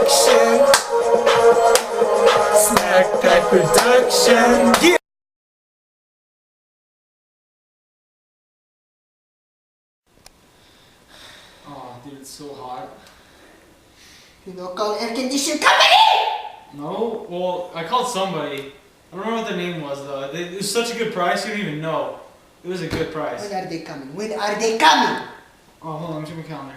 production. Snack Pack production. Yeah. Oh, dude, it's so hot. You know, call air conditioning company! No? Well, I called somebody. I don't remember what their name was, though. It was such a good price, you don't even know. It was a good price. When are they coming? When are they coming? Oh, hold on, let me check my calendar.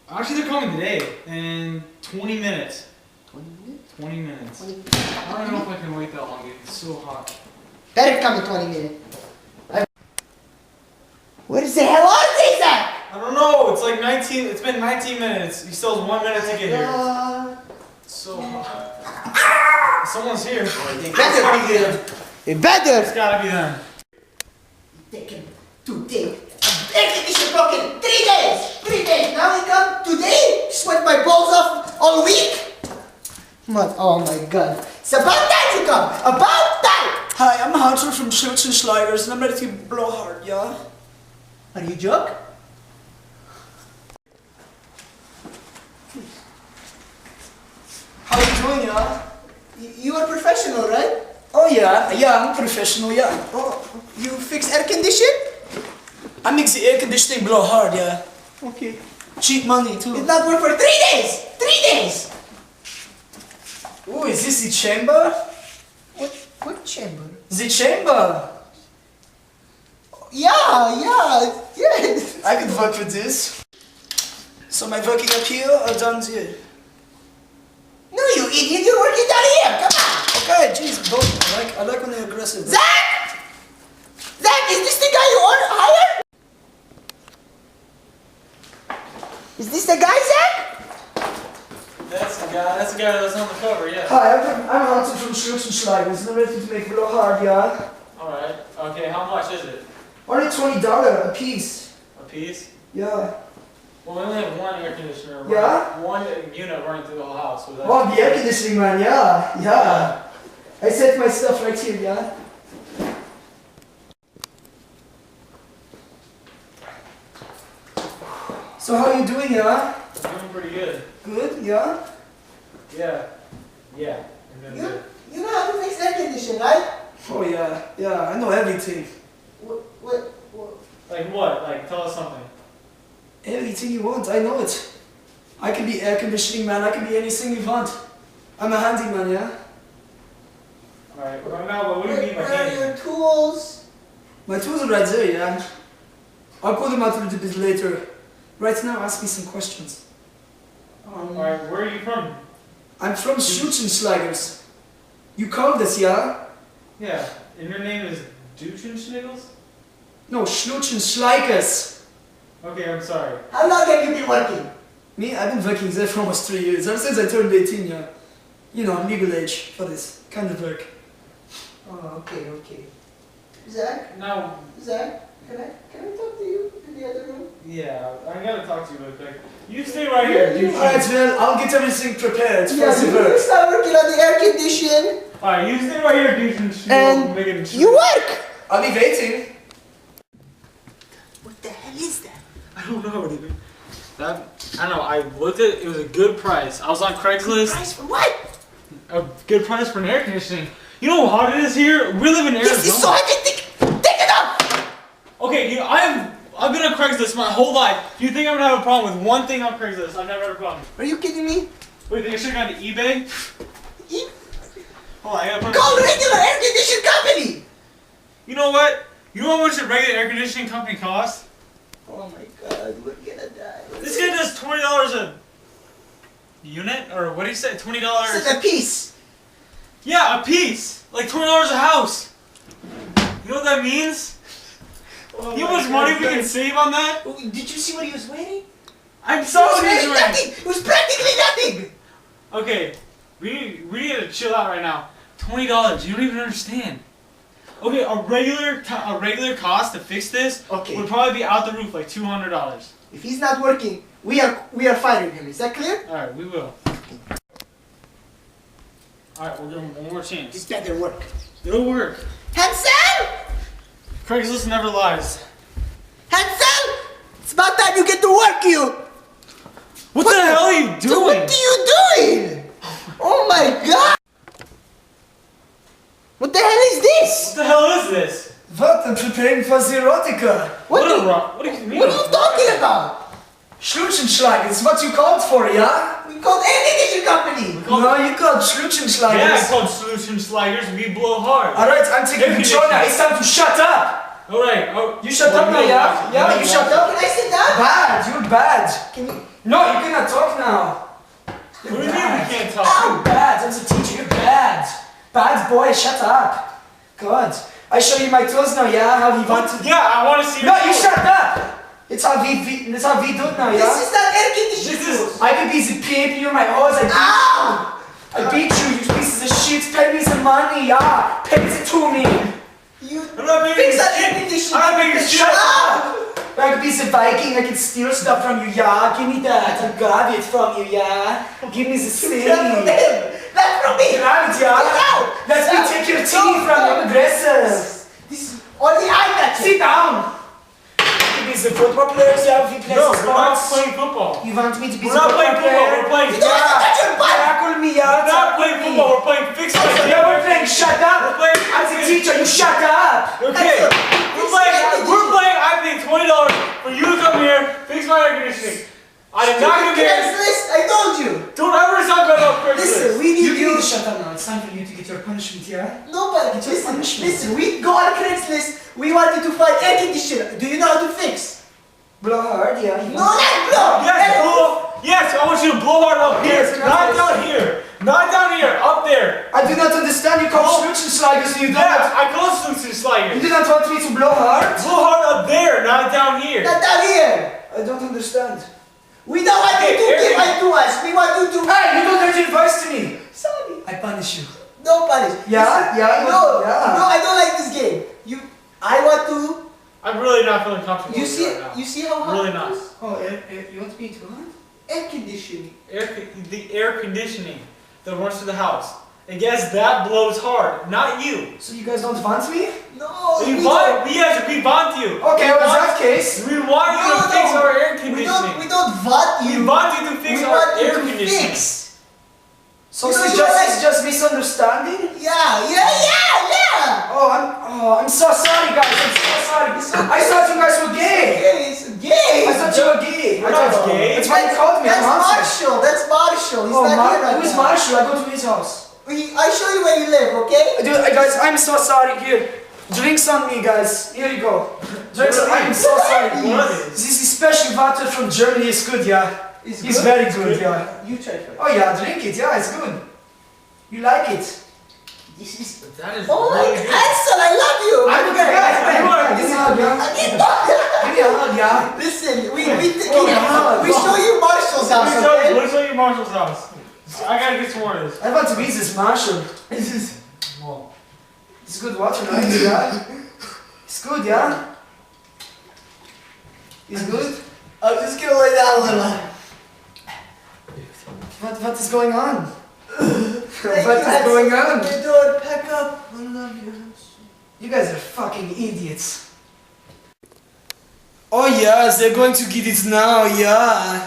Actually, they're coming today, in 20 minutes. 20 minutes? 20 minutes. 20 I don't know if I can wait that long, dude. It's so hot. Better come in 20 minutes. Where the hell are they, Zach? I don't know, it's like 19, it's been 19 minutes. He still has 1 minute to get here. It's so hot. Someone's here. They better be here. They better. It's gotta be them. Taken today. Air conditioner broken. 3 days. 3 days. Now they come today. Sweat my balls off all week. Oh my god. It's about time you come. About time. Hi, I'm Hunter from Shoots and Sliders and I'm ready to blow hard, yeah? Are you joke? How you doing, yeah? You are professional, right? Oh yeah, I'm professional, yeah. Oh, you fix air condition? I make the air conditioning blow hard, yeah. Okay. Cheap money too. Did not work for 3 days. 3 days. Ooh, is this the chamber? What chamber? The chamber! Yeah. I could work with this. So am I working up here or down here? No, you idiot. You're working down here. Come on. Okay, jeez, both. I like when they're aggressive. Zach! Zach, is this the guy you hired? Is this the guy, Zach? That's the guy that was on the cover, yeah. Hi, I'm Hunter from Shoots and Sliders and I'm ready to make blow hard, yeah? Alright, okay, how much is it? Only $20 a piece. A piece? Yeah. Well, we only have one air conditioner. Yeah? One unit running through the whole house. So Oh, the air conditioning man, yeah. I set my stuff right here, yeah. So how you doing, yeah? Doing pretty good. Good, yeah? Yeah. I'm doing good. You know how to fix air conditioning, right? Oh yeah, I know everything. What? Like what? Like, tell us something. Everything you want, I know it. I can be air conditioning man, I can be anything you want. I'm a handyman, yeah? Alright, right now, but what do you mean by Where are handyman? your tools? My tools are right there, yeah? I'll call them out a little bit later. Right now, ask me some questions. Alright, where are you from? I'm from Shoots and Sliders. You called us, yeah? Yeah, and your name is Duchenschniggles? No, Shoots and Sliders. Okay, I'm sorry. How long have you been working? Me, I've been working there for almost 3 years, ever since I turned 18, yeah. You know, legal age for this kind of work. Oh, okay. Zach, Now, can I talk to you in the other room? yeah, I gotta talk to you real quick. You stay right here. Alright, well, I'll get everything prepared for Yeah, the you work. start working on the air condition. Alright, you stay right here, Duchenschniggles. And you work. I'll be waiting. What the hell is that? I don't know, dude. I don't know, I looked at it, it was a good price. I was on Craigslist. Price for what? A good price for an air conditioning. You know how hot it is here? We live in Arizona. This is so heavy. Take it up. Okay, I've been on Craigslist my whole life. Do you think I'm gonna have a problem with one thing on Craigslist? I've never had a problem. Are you kidding me? Wait, think I should have gone to eBay? Hold on, I gotta put Call regular air conditioning company. You know what? You know how much a regular air conditioning company costs? Oh my god, we're gonna die. This guy does $20 a unit? Or what do you say? $20? This is a piece. Yeah, a piece. Like $20 a house. You know what that means? Oh You know how much money we can save on that? Did you see what he was wearing? I'm It so was wearing miserable. nothing. It was practically nothing. Okay, we need to chill out right now. $20. You don't even understand. Okay, a regular cost to fix this would probably be out the roof, like $200. If he's not working, we are firing him. Is that clear? All right, we will. All right, we'll give him one more This chance. better work. It'll work. Hansel! Craigslist never lies. Hansel! It's about time you get to work, you! What the hell are you doing? What are you doing? Oh my god! What the hell is this? What the hell is this? What? I'm preparing for the erotica. What, a the, rock? What do you mean? what are you talking about? Schlutzenschlag, it's what you called for, yeah? We called air conditioning company. No, you called Schlutzenschlag. Yeah, it's called solution sliders. We blow hard. Alright, I'm taking Air control now. conditioning. It's time to shut up. Alright. Oh, You shut up now, yeah? Yeah, you shut up. Can I sit down? Bad, you're bad. Can you? No, you cannot talk now. What do you mean we can't talk? You're bad, I'm the teacher, you're bad. Bad boy, shut up. God. I show you my tools now, yeah? How we want to... Yeah, I want to see No, your you tool. shut up! It's how we do it now, yeah? This is not air conditioning. This is- I could be the pimp, you're my hose, Ow! I beat you, you pieces of shit, pay me some money, yeah? Pay it to me. You I'm not making fix you that air shit. conditioning. I'm not making you shit. Shut up! I could be the Viking, I can steal stuff from you, yeah? Give me that, I got it from you, yeah? Give me the That's from thing. him. That's from me. Grab it, yeah? Get out. Let me Stop. take your Stop. TV from you, aggressive. This is only I got you. Sit down. Give me the football players, yeah? We play No, the we're not sports. playing football. You want me to be We're the not playing football football. player? We're playing. You don't have to touch your butt. Tackle me, yeah? We're not playing Tackle me. football. We're playing fixed fight. Yeah, we're playing. Shut We're up. playing. I'm the teacher. You shut up. Okay. We're playing. I paid $20 for you to come here, fix my air conditioning. I did not come here. Craigslist, I told you. Don't ever talk about Listen, Craigslist. we need You you. need to shut up now. It's time for you to get your punishment, yeah? Nobody. It's your Listen, punishment. listen. We go on Craigslist. We wanted to find air conditioner. Do you know how to fix? Blow hard, yeah. No, not blow. Yes, blow. Yes, I want you to blow hard up here. Yes, Not yes. down here. Not down here. Up there. I do not understand. You call Oh. Schlutzenschlager, so you don't. Yeah, I call Slution You sliders. do not want me to blow hard? Blow hard up there, not down here. Not down here. I don't understand. We don't want you to Air give it to us. We want you to. Hey, you don't have your advice to me. Sorry. I punish you. No punish. Yeah, Listen, yeah, No, yeah. no, I don't like this game. I want to. I'm really not feeling comfortable You with see, right now. you see how hot Really it not. is? Oh, you want me to what? Air conditioning. The air conditioning that runs through the house. And guess that blows hard, not you. So you guys don't want me? No, We we want, don't. yes, we want you. Okay, we well, in want, that case, we want you to No, fix no. our air We conditioning. don't want We you. want you to fix we our want you air to conditioning. fix. so You know, it's you're just misunderstanding? Yeah. I'm so sorry, guys. I'm so sorry. I thought you guys were gay. It's gay. I thought you were gay. We're not gay. That's why you called me. That's I'm answering. Marshall. That's Marshall. He's Oh, not here right who's now. Marshall? I go to his house. I show you where you live, okay? Dude, guys, I'm so sorry. Here, drinks on me, guys. Here you go. Drinks. I'm so sorry. What is? This is special water from Germany. It's good, yeah. It's It's good? very good, yeah. You try first. Oh yeah, drink it. Yeah, it's good. You like it? This is. That is Oh my really God, good. Ansel, I love you. I'm Okay. guys, Give me a hug, yeah. Give me a hug, yeah. Listen, we Oh, show you Marshall's house, okay? Let's show you Marshall's house. I gotta get some more of this. I want to be this Marshall. This is. It's good water, right? Yeah. It's good, yeah. It's good. I'm just gonna lay down a little. What is going on? Thank What you, is Ansel. going on? You're doing pack up. I love you. You guys are fucking idiots. Oh yeah, they're going to get it now, yeah.